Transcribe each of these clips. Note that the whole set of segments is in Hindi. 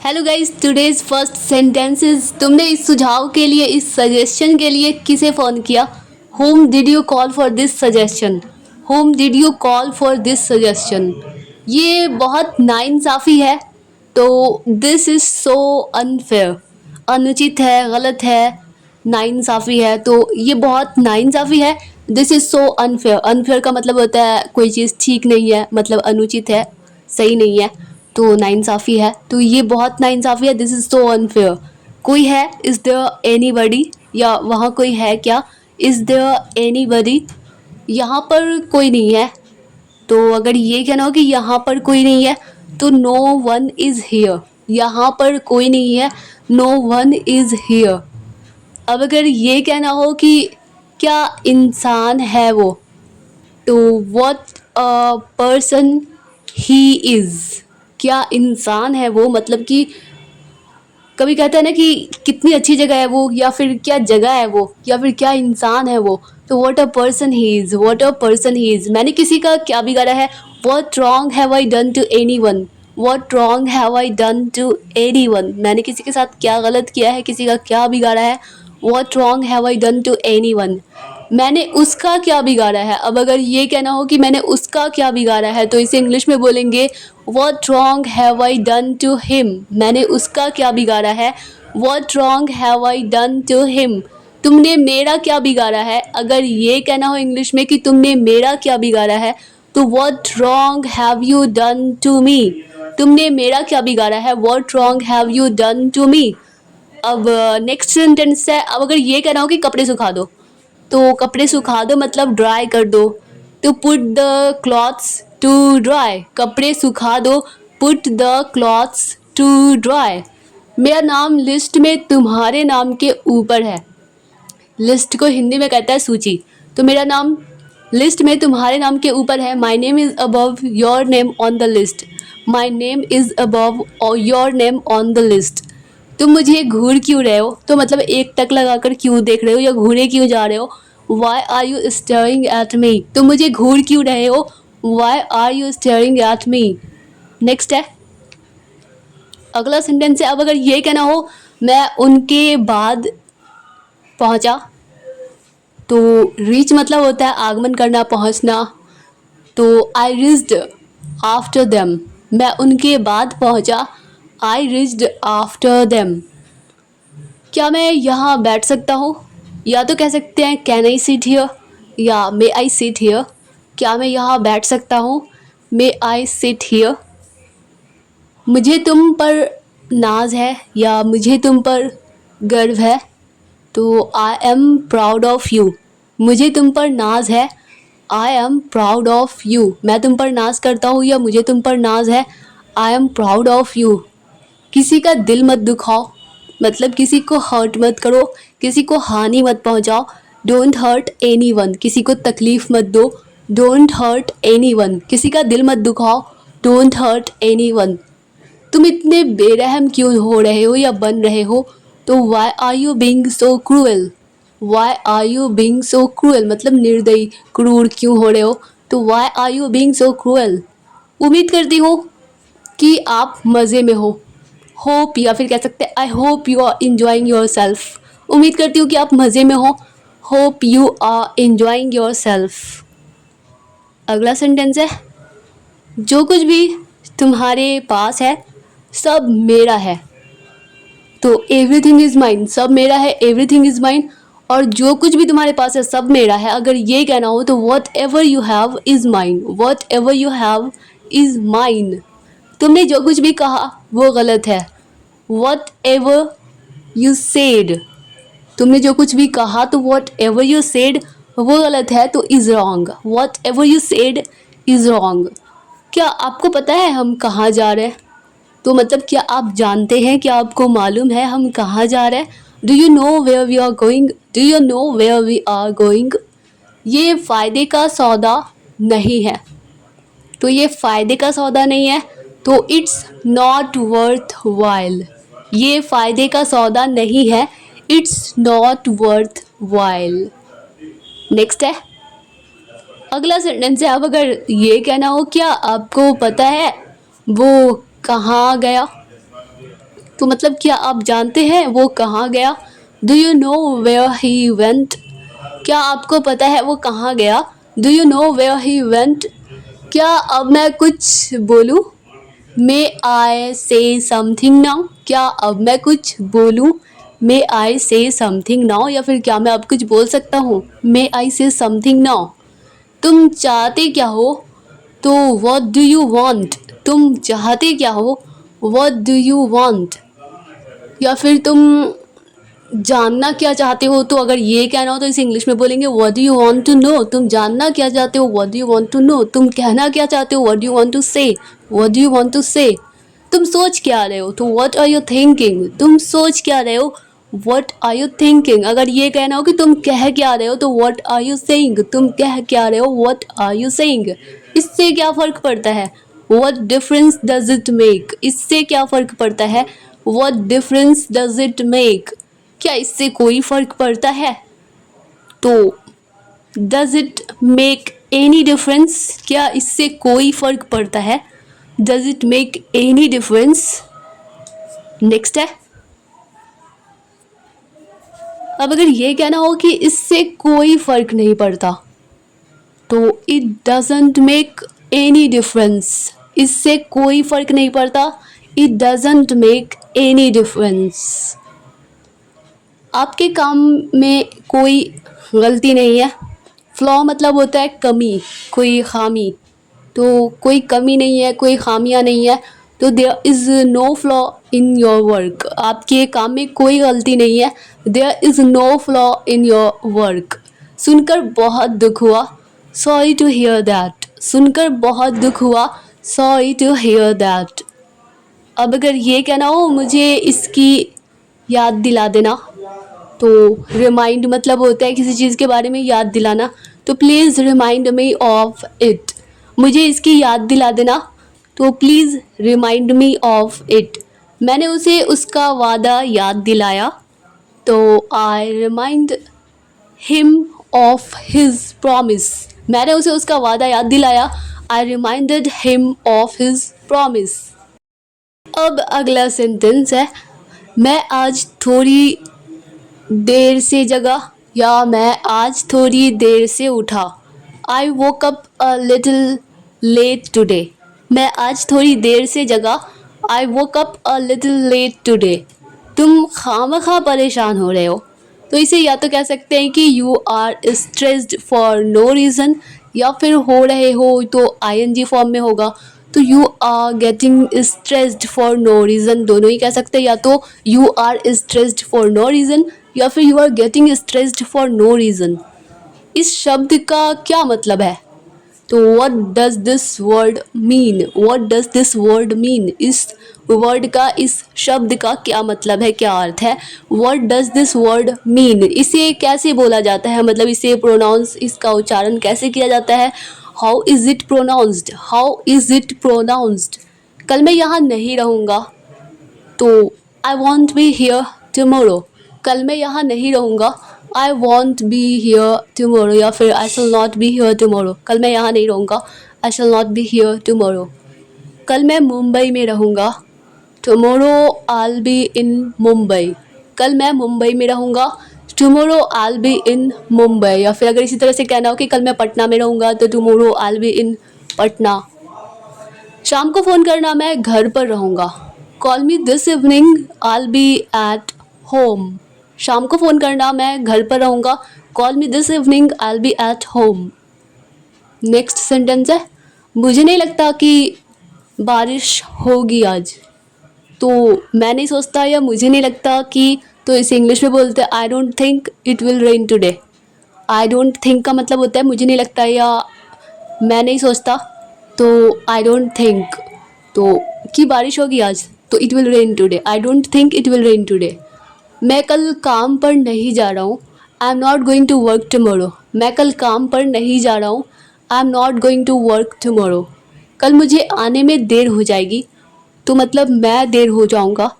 Hello guys, today's first sentences. तुमने इस सुझाव के लिए, इस सजेशन के लिए किसे फ़ोन किया? Home did you call for this suggestion? Home did you call for this suggestion? ये बहुत नाइंसाफ़ी है। तो दिस इज़ सो अनफेयर, अनुचित है, गलत है, नाइंसाफ़ी है। तो ये बहुत नाइंसाफ़ी है। This is so unfair. Unfair का मतलब होता है कोई चीज़ ठीक नहीं है, मतलब अनुचित है, सही नहीं है। तो नाइंसाफ़ी है, तो ये बहुत नाइंसाफ़ी है। This is so unfair. कोई है? Is there anybody? या वहाँ कोई है क्या? Is there anybody? यहाँ पर कोई नहीं है। तो अगर ये कहना हो कि यहाँ पर कोई नहीं है, तो नो वन इज़ हियर। यहाँ पर कोई नहीं है, नो वन इज़ हियर। अब अगर ये कहना हो कि क्या इंसान है वो, तो what a person he is. क्या इंसान है वो, मतलब कि कभी कहते हैं ना कि कितनी अच्छी जगह है वो, या फिर क्या जगह है वो, या फिर क्या इंसान है वो। तो what a person he is, what a person he is. मैंने किसी का क्या बिगाड़ा है? What wrong have I done to anyone? What wrong have I done to anyone? मैंने किसी के साथ क्या गलत किया है, किसी का क्या बिगाड़ा है? What wrong have I done to anyone? मैंने उसका क्या बिगाड़ा है। अब अगर ये कहना हो कि मैंने उसका क्या बिगाड़ा है, तो इसे इंग्लिश में बोलेंगे What wrong have I done to him? मैंने उसका क्या बिगाड़ा है? What wrong have I done to him? तुमने मेरा क्या बिगाड़ा है? अगर ये कहना हो इंग्लिश में कि तुमने मेरा क्या बिगाड़ा है, तो What wrong have you done to me? तुमने मेरा क्या बिगाड़ा है? What wrong have you done to me? अब नेक्स्ट सेंटेंस है। अब अगर ये कहना हो कि कपड़े सुखा दो, तो कपड़े सुखा दो मतलब ड्राई कर दो। तो put the clothes to dry. कपड़े सुखा दो, put the clothes to dry. मेरा नाम लिस्ट में तुम्हारे नाम के ऊपर है। लिस्ट को हिंदी में कहता है सूची। तो मेरा नाम लिस्ट में तुम्हारे नाम के ऊपर है। My name is above your name on the list. My name is above your name on the list. तुम मुझे घूर क्यों रहे हो? तो मतलब एक टक लगाकर क्यों देख रहे हो, या घूरे क्यों जा रहे हो? Why are you staring at me? तुम मुझे घूर क्यों रहे हो? Why are you staring at me? Next है, अगला सेंटेंस है। अब अगर ये कहना हो मैं उनके बाद पहुंचा, तो रीच मतलब होता है आगमन करना, पहुंचना। तो आई रिच्ड आफ्टर देम। मैं उनके बाद पहुंचा, आई रिच्ड आफ्टर देम। क्या मैं यहाँ बैठ सकता हूँ? या तो कह सकते हैं कैन आई सिट हियर, या मे आई सिट हियर। क्या मैं यहाँ बैठ सकता हूँ? मे आई सिट हियर। मुझे तुम पर नाज है, या मुझे तुम पर गर्व है, तो I am proud of you. मुझे तुम पर नाज है, I am proud of you. मैं तुम पर नाज करता हूँ, या मुझे तुम पर नाज है, I am proud of you. किसी का दिल मत दुखाओ, मतलब किसी को हर्ट मत करो, किसी को हानि मत पहुंचाओ। Don't hurt anyone. किसी को तकलीफ मत दो। Don't hurt anyone. किसी का दिल मत दुखाओ। Don't hurt anyone. तुम इतने बेरहम क्यों हो रहे हो, या बन रहे हो? तो why are you being so cruel? Why are you being so cruel मतलब निर्दयी, क्रूर क्यों हो रहे हो? तो why are you being so cruel. उम्मीद करती हूँ कि आप मज़े में हो। होप, या फिर कह सकते हैं I hope you are enjoying yourself. उम्मीद करती हूँ कि आप मज़े में हो। Hope you are enjoying yourself. अगला सेंटेंस है, जो कुछ भी तुम्हारे पास है सब मेरा है। तो एवरीथिंग इज़ माइन, सब मेरा है, एवरीथिंग इज़ माइन। और जो कुछ भी तुम्हारे पास है सब मेरा है। अगर ये कहना हो तो what ever you have is mine. What ever you have is mine. तुमने जो कुछ भी कहा वो गलत है। What ever you said. तुमने जो कुछ भी कहा, तो वॉट एवर यू सेड वो गलत है, तो is wrong. What ever you said is wrong. क्या आपको पता है हम कहाँ जा रहे हैं? तो मतलब क्या आप जानते हैं, क्या आपको मालूम है हम कहाँ जा रहे हैं? Do you know where we are going? Do you know where we are going? ये फ़ायदे का सौदा नहीं है। तो ये फ़ायदे का सौदा नहीं है, तो इट्स नॉट वर्थ वाइल। ये फ़ायदे का सौदा नहीं है, it's not worth while. Next है, अगला सेंटेंस है। अब अगर ये कहना हो क्या आपको पता है वो कहाँ गया, तो मतलब क्या आप जानते हैं वो कहाँ गया? Do you know where he went? क्या आपको पता है वो कहाँ गया? Do you know where he went? क्या अब मैं कुछ बोलूँ? मे आई से समथिंग नाउ? क्या अब मैं कुछ बोलूँ? मे आई से समथिंग नाउ, या फिर क्या मैं अब कुछ बोल सकता हूँ? मे आई से समथिंग नाउ। तुम चाहते क्या हो? तो व्हाट डू यू वांट? तुम चाहते क्या हो? What do you want? या फिर तुम जानना क्या चाहते हो? तो अगर ये कहना हो तो इसे इंग्लिश में बोलेंगे what do you want to know? तुम जानना क्या चाहते हो? What do you want to know? तुम कहना क्या चाहते हो? What do you want to say? What do you want to say? तुम सोच क्या रहे हो? तो व्हाट आर यू थिंकिंग? तुम सोच क्या रहे हो? What are you thinking? अगर ये कहना हो कि तुम कह क्या रहे हो तो व्हाट आर यू सेइंग? तुम कह क्या रहे हो? What are you saying? इससे क्या फ़र्क पड़ता है? What difference does it make? इससे क्या फ़र्क पड़ता है? What difference does it make? क्या इससे कोई फ़र्क पड़ता है? तो does it make any difference? क्या इससे कोई फ़र्क पड़ता है? Does it make any difference? Next है, अब अगर ये कहना हो कि इससे कोई फ़र्क नहीं पड़ता तो it doesn't make any difference. इससे कोई फ़र्क नहीं पड़ता, it doesn't make any difference. आपके काम में कोई गलती नहीं है। फ्लॉ मतलब होता है कमी, कोई खामी। तो कोई कमी नहीं है, कोई खामियां नहीं है, तो there is no flaw in your work. आपके काम में कोई गलती नहीं है, there is no flaw in your work. सुनकर बहुत दुख हुआ, सॉरी टू हियर दैट। सुनकर बहुत दुख हुआ, सॉरी टू हियर दैट। अब अगर ये कहना हो मुझे इसकी याद दिला देना, तो रिमाइंड मतलब होता है किसी चीज़ के बारे में याद दिलाना। तो please remind me of it. मुझे इसकी याद दिला देना, तो please remind me of it. मैंने उसे उसका वादा याद दिलाया, तो I remind him of his promise. मैंने उसे उसका वादा याद दिलाया, I reminded him of his promise. अब अगला सेंटेंस है, मैं आज थोड़ी देर से जगा, या मैं आज थोड़ी देर से उठा। I woke up a little late today. मैं आज थोड़ी देर से जगा, I woke up a little late today. तुम खामखा परेशान हो रहे हो, तो इसे या तो कह सकते हैं कि you are stressed for no reason, या फिर हो रहे हो तो आईएनजी फॉर्म में होगा, तो you are getting stressed for no reason दोनों ही कह सकते हैं। या तो you are stressed for no reason, या फिर you are getting stressed for no reason. इस शब्द का क्या मतलब है? तो what does this word mean? What does this word mean? इस वर्ड का, इस शब्द का क्या मतलब है, क्या अर्थ है? What does this word mean? इसे कैसे बोला जाता है, मतलब इसे प्रोनाउंस, इसका उच्चारण कैसे किया जाता है? How is it pronounced? How is it pronounced? कल मैं यहाँ नहीं रहूँगा, तो I won't be here tomorrow. कल मैं यहाँ नहीं रहूँगा, I won't be here tomorrow. या फिर I shall not be here tomorrow. कल मैं यहाँ नहीं रहूँगा, I shall not be here tomorrow. कल मैं मुंबई में रहूँगा, tomorrow I be in Mumbai. कल मैं मुंबई में रहूँगा, tomorrow I be in Mumbai. या फिर अगर इसी तरह से कहना हो कि कल मैं पटना में रहूँगा, तो tomorrow I be in Patna. शाम को फ़ोन करना, मैं घर पर रहूँगा। Call me this evening, I be at home. शाम को फ़ोन करना, मैं घर पर रहूँगा। Call me this evening, I be at home. Next sentence है, मुझे नहीं लगता कि बारिश होगी आज। तो मैं नहीं सोचता या मुझे नहीं लगता कि, तो इसे इंग्लिश में बोलते हैं आई don't think it will rain today. I don't think का मतलब होता है मुझे नहीं लगता या मैं नहीं सोचता, तो आई डोंट थिंक तो कि बारिश होगी आज, तो it will rain today. I don't think it will rain today. मैं कल काम पर नहीं जा रहा हूँ, I am not going to work tomorrow. मैं कल काम पर नहीं जा रहा हूँ, I am not going to work tomorrow. कल मुझे आने में देर हो जाएगी, तो मतलब मैं देर हो जाऊँगा,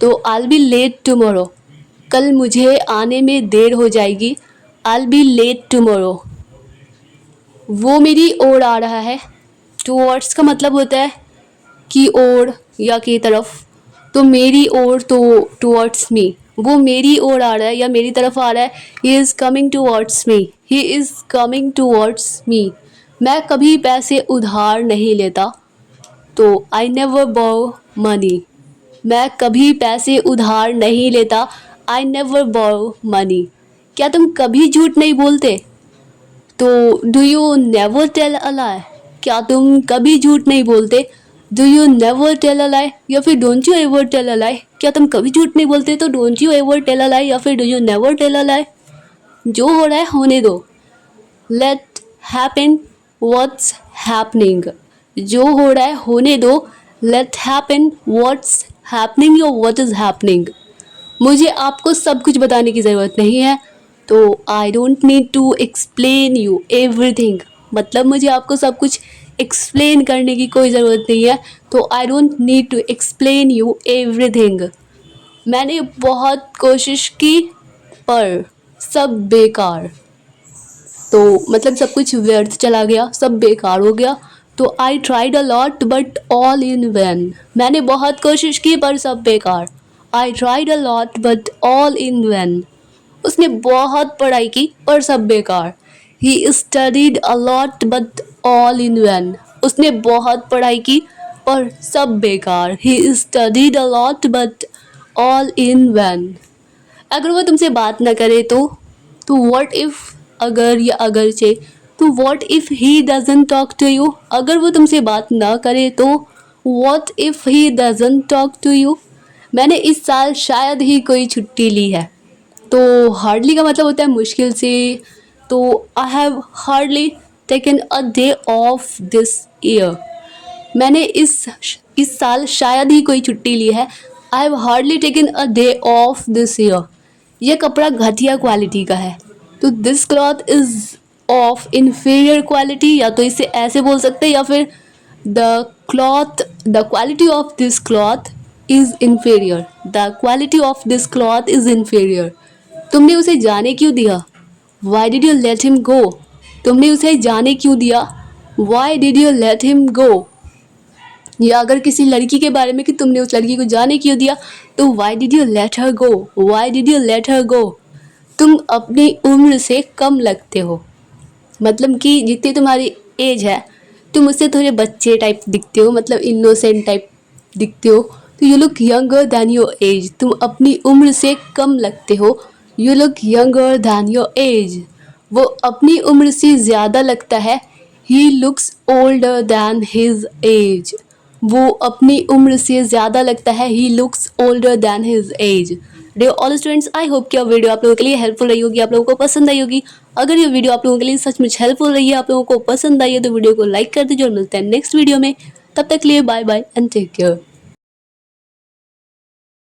तो आई बी लेट टमोरो। कल मुझे आने में देर हो जाएगी, आई बी लेट टमोरो। वो मेरी ओर आ रहा है, टुवर्ड्स का मतलब होता है की ओर या की तरफ। तो मेरी ओर, तो टुवर्ड्स मी, वो मेरी ओर आ रहा है या मेरी तरफ आ रहा है। He is coming towards me, he is coming towards me. मैं कभी पैसे उधार नहीं लेता, तो आई नेवर बोरो मनी। मैं कभी पैसे उधार नहीं लेता, आई नेवर बोरो मनी। क्या तुम कभी झूठ नहीं बोलते, तो do you never tell a lie. क्या तुम कभी झूठ नहीं बोलते, do you never tell a lie, या फिर don't you ever tell a lie. क्या तुम कभी झूठ नहीं बोलते, तो don't you ever tell a lie, या फिर do you never tell a lie. जो हो रहा है होने दो, लेट हैपन व्हाट्स हैपनिंग। जो हो रहा है होने दो, लेट हैपन व्हाट्स हैपनिंग, या व्हाट इज हैपनिंग। मुझे आपको सब कुछ बताने की ज़रूरत नहीं है, तो I don't need to explain you everything. मतलब मुझे आपको सब कुछ एक्सप्लेन करने की कोई ज़रूरत नहीं है, तो I don't need to explain you everything. मैंने बहुत कोशिश की पर सब बेकार, तो मतलब सब कुछ व्यर्थ चला गया, सब बेकार हो गया। तो I tried a lot but all in vain. मैंने बहुत कोशिश की पर सब बेकार। I tried a lot but all in vain. उसने बहुत पढ़ाई की पर सब बेकार। He studied a lot but all in vain. उसने बहुत पढ़ाई की पर सब बेकार। He studied a lot but all in vain. अगर वो तुमसे बात ना करे तो व्हाट इफ़, अगर या अगरचे, तो what if he doesn't talk to you. अगर वो तुमसे बात ना करे तो what if he doesn't talk to you. मैंने इस साल शायद ही कोई छुट्टी ली है, तो हार्डली का मतलब होता है मुश्किल से। तो I have hardly taken a day of this year. मैंने इस साल शायद ही कोई छुट्टी ली है। I have hardly taken a day of this year. यह कपड़ा घटिया क्वालिटी का है, तो this cloth is of inferior quality, या तो इसे ऐसे बोल सकते हैं, या फिर the quality of this cloth is inferior, the quality of this cloth is inferior. तुमने उसे जाने क्यों दिया, Y did you let him go. तुमने उसे जाने क्यों दिया, Y did you let him go. या अगर किसी लड़की के बारे में कि तुमने उस लड़की को जाने क्यों दिया, तो why did you let her go, why did you let her go. तुम अपनी उम्र से कम लगते हो, मतलब कि जितनी तुम्हारी एज है तुम उससे थोड़े बच्चे टाइप दिखते हो, मतलब इनोसेंट टाइप दिखते हो। तो you look younger than your age. तुम अपनी उम्र से कम लगते हो, you look younger than your age. वो अपनी उम्र से ज़्यादा लगता है, he looks older than his age. वो अपनी उम्र से ज़्यादा लगता है, he looks older than his age. Dear all students, I hope कि वीडियो आप लोगों के लिए हेल्पफुल रही होगी, आप लोगों को पसंद आई होगी। अगर ये वीडियो आप लोगों के लिए सचमुच हेल्पफुल रही है, आप लोगों को पसंद आई है, तो वीडियो को लाइक कर दीजिए और मिलते हैं नेक्स्ट वीडियो में। तब तक के लिए bye bye and take care.